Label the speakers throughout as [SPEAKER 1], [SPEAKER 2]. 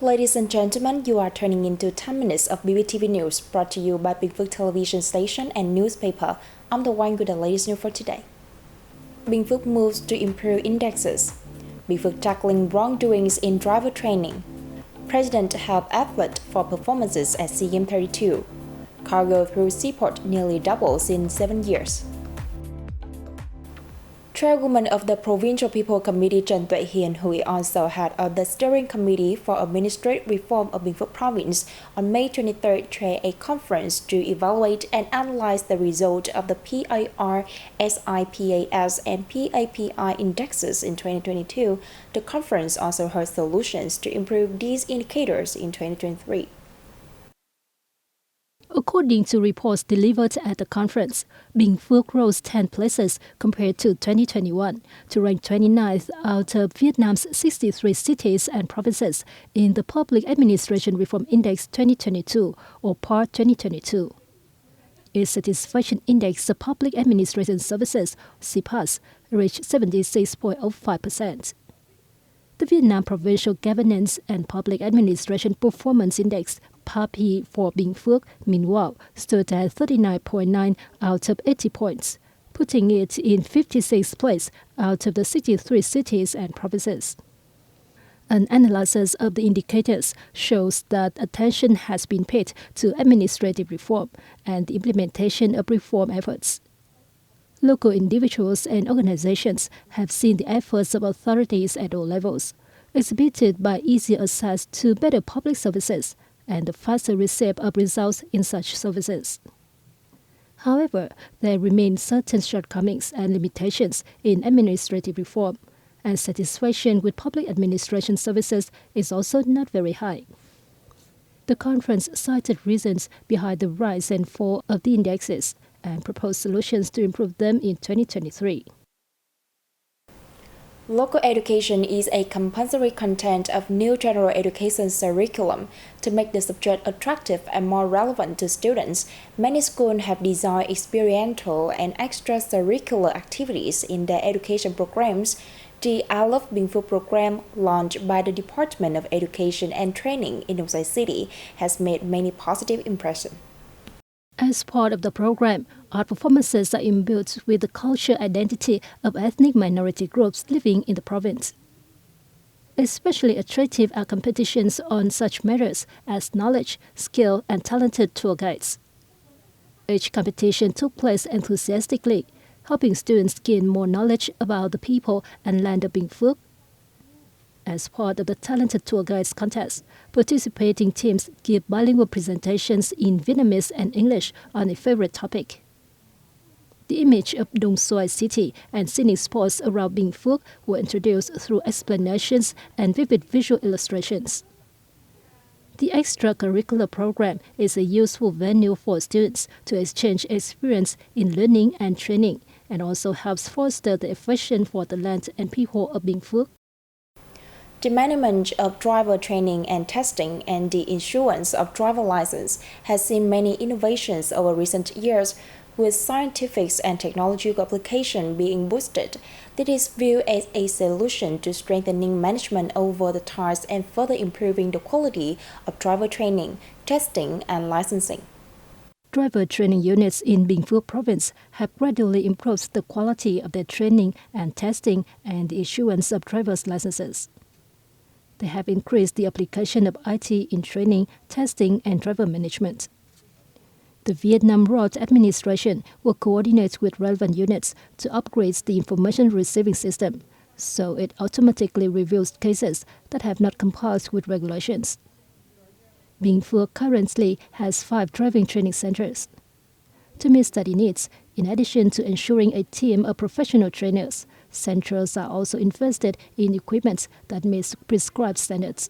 [SPEAKER 1] Ladies and gentlemen, you are turning into 10 minutes of BPTV News brought to you by Binh Phuoc television station and newspaper. I'm the one with the latest news for today. Binh Phuoc moves to improve indexes. Binh Phuoc tackling wrongdoings in driver training. President help effort for performances at SEA Games 32. Cargo through seaport nearly doubles in 7 years. Chairwoman of the Provincial People Committee Trần Tuệ Hiền, who is also head of the Steering Committee for Administrative Reform of Binh Phuoc Province, on May 23rd chaired a conference to evaluate and analyze the result of the PAR SIPAS and PAPI indexes in 2022. The conference also heard solutions to improve these indicators in 2023.
[SPEAKER 2] According to reports delivered at the conference, Binh Phuoc rose 10 places compared to 2021 to rank 29th out of Vietnam's 63 cities and provinces in the Public Administration Reform Index 2022, or PAR 2022. Its Satisfaction Index of Public Administration Services, SIPAS, reached 76.05%. The Vietnam Provincial Governance and Public Administration Performance Index, PAPI for Binh Phuoc, meanwhile, stood at 39.9 out of 80 points, putting it in 56th place out of the 63 cities and provinces. An analysis of the indicators shows that attention has been paid to administrative reform and the implementation of reform efforts. Local individuals and organizations have seen the efforts of authorities at all levels, exhibited by easier access to better public services and the faster receipt of results in such services. However, there remain certain shortcomings and limitations in administrative reform, and satisfaction with public administration services is also not very high. The conference cited reasons behind the rise and fall of the indexes and proposed solutions to improve them in 2023.
[SPEAKER 1] Local education is a compulsory content of new general education curriculum. To make the subject attractive and more relevant to students, many schools have designed experiential and extracurricular activities in their education programs. The I Love Binh Phuoc program, launched by the Department of Education and Training in Nông Sai City, has made many positive impressions.
[SPEAKER 2] As part of the program, art performances are imbued with the cultural identity of ethnic minority groups living in the province. Especially attractive are competitions on such matters as knowledge, skill, and talented tour guides. Each competition took place enthusiastically, helping students gain more knowledge about the people and land of Binh Phuoc. As part of the Talented Tour Guides contest, participating teams give bilingual presentations in Vietnamese and English on a favorite topic. The image of Đông Xoài city and scenic spots around Binh Phuoc were introduced through explanations and vivid visual illustrations. The extracurricular program is a useful venue for students to exchange experience in learning and training, and also helps foster the affection for the land and people of Binh Phuoc.
[SPEAKER 1] The management of driver training and testing and the issuance of driver license has seen many innovations over recent years, with scientific and technological application being boosted. This is viewed as a solution to strengthening management over the time and further improving the quality of driver training, testing, and licensing.
[SPEAKER 2] Driver training units in Binh Phuoc province have gradually improved the quality of their training and testing and the issuance of driver's licenses. They have increased the application of IT in training, testing, and driver management. The Vietnam Road Administration will coordinate with relevant units to upgrade the information receiving system, so it automatically reviews cases that have not complied with regulations. Binh Phuoc currently has 5 driving training centers. To meet study needs, in addition to ensuring a team of professional trainers, centers are also invested in equipment that meets prescribed standards.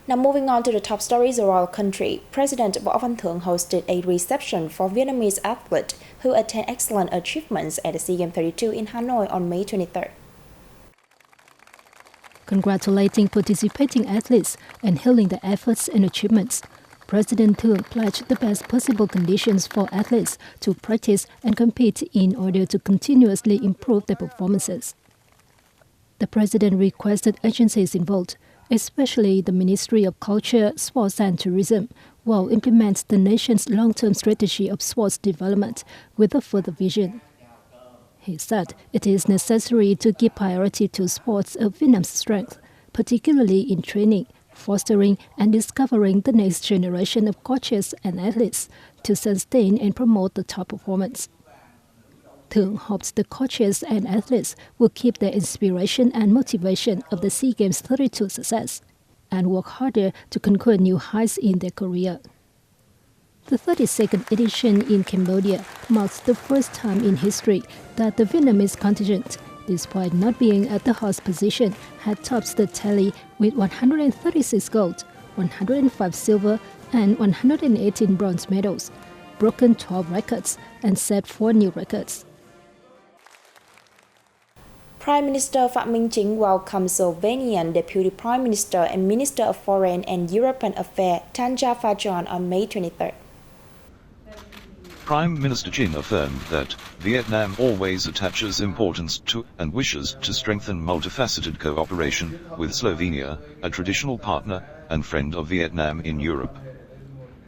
[SPEAKER 1] Now moving on to the top stories around the country, President Võ Văn Thưởng hosted a reception for Vietnamese athletes who attained excellent achievements at the SEA Games 32 in Hanoi on May 23rd.
[SPEAKER 2] Congratulating participating athletes and hailing their efforts and achievements, President Thượng pledged the best possible conditions for athletes to practice and compete in order to continuously improve their performances. The President requested agencies involved, especially the Ministry of Culture, Sports and Tourism, will implement the nation's long-term strategy of sports development with a further vision. He said it is necessary to give priority to sports of Vietnam's strength, particularly in training, fostering and discovering the next generation of coaches and athletes to sustain and promote the top performance. Thượng hopes the coaches and athletes will keep their inspiration and motivation of the SEA Games 32 success and work harder to conquer new heights in their career. The 32nd edition in Cambodia marks the first time in history that the Vietnamese contingent, despite not being at the host position, had topped the tally with 136 gold, 105 silver, and 118 bronze medals, broken 12 records, and set 4 new records.
[SPEAKER 1] Prime Minister Phạm Minh Chính welcomed Slovenian Deputy Prime Minister and Minister of Foreign and European Affairs Tanja Fajon on May 23rd.
[SPEAKER 3] Prime Minister Chính affirmed that Vietnam always attaches importance to and wishes to strengthen multifaceted cooperation with Slovenia, a traditional partner and friend of Vietnam in Europe.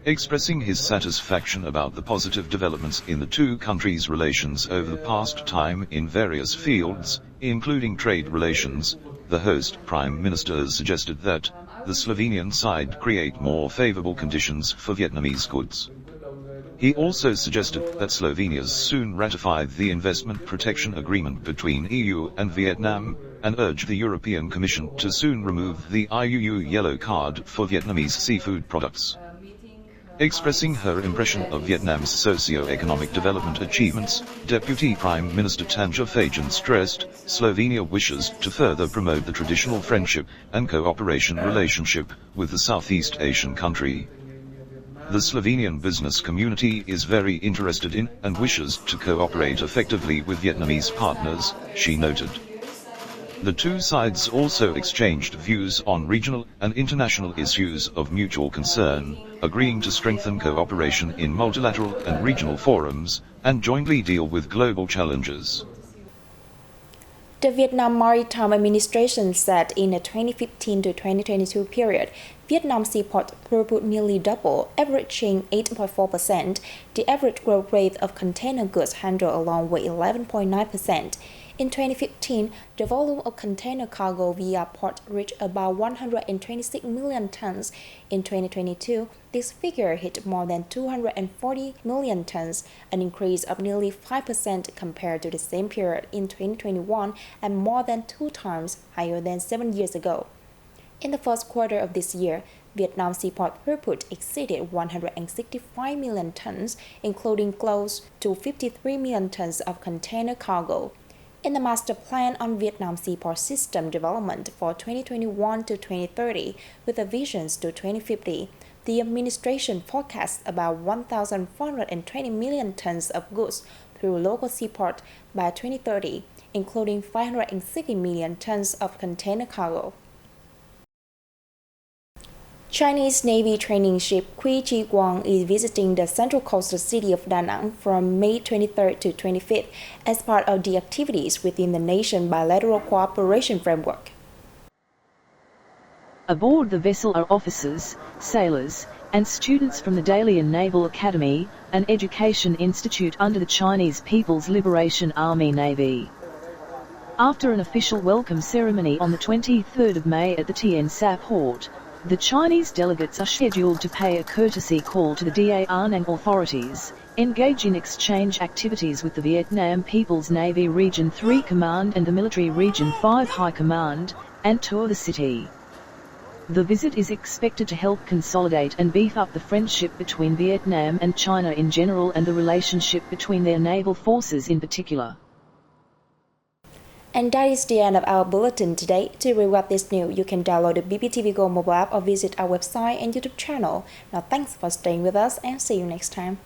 [SPEAKER 3] Expressing his satisfaction about the positive developments in the two countries' relations over the past time in various fields, including trade relations, the host Prime Minister suggested that the Slovenian side create more favorable conditions for Vietnamese goods. He also suggested that Slovenia soon ratify the Investment Protection Agreement between EU and Vietnam, and urged the European Commission to soon remove the IUU yellow card for Vietnamese seafood products. Expressing her impression of Vietnam's socio-economic development achievements, Deputy Prime Minister Tanja Fajon stressed, Slovenia wishes to further promote the traditional friendship and cooperation relationship with the Southeast Asian country. The Slovenian business community is very interested in and wishes to cooperate effectively with Vietnamese partners, she noted. The two sides also exchanged views on regional and international issues of mutual concern, agreeing to strengthen cooperation in multilateral and regional forums, and jointly deal with global challenges.
[SPEAKER 1] The Vietnam Maritime Administration said in the 2015 to 2022 period, Vietnam seaport throughput nearly doubled, averaging 8.4%. The average growth rate of container goods handled along with 11.9%. In 2015, the volume of container cargo via port reached about 126 million tons. In 2022, this figure hit more than 240 million tons, an increase of nearly 5% compared to the same period in 2021 and more than 2 times higher than 7 years ago. In the first quarter of this year, Vietnam seaport throughput exceeded 165 million tons, including close to 53 million tons of container cargo. In the Master Plan on Vietnam Seaport System Development for 2021 to 2030, with the visions to 2050, the administration forecasts about 1,420 million tons of goods through local seaport by 2030, including 560 million tons of container cargo. Chinese Navy training ship Quy Chi Quang is visiting the central coastal city of Da Nang from May 23rd to 25th as part of the activities within the nation bilateral cooperation framework.
[SPEAKER 4] Aboard the vessel are officers, sailors, and students from the Dalian Naval Academy, an education institute under the Chinese People's Liberation Army Navy. After an official welcome ceremony on the 23rd of May at the Tien Sa port, the Chinese delegates are scheduled to pay a courtesy call to the Da Nang authorities, engage in exchange activities with the Vietnam People's Navy Region 3 Command and the Military Region 5 High Command, and tour the city. The visit is expected to help consolidate and beef up the friendship between Vietnam and China in general and the relationship between their naval forces in particular.
[SPEAKER 1] And that is the end of our bulletin today. To read what this news, you can download the BPTV Go mobile app or visit our website and YouTube channel. Now thanks for staying with us and see you next time.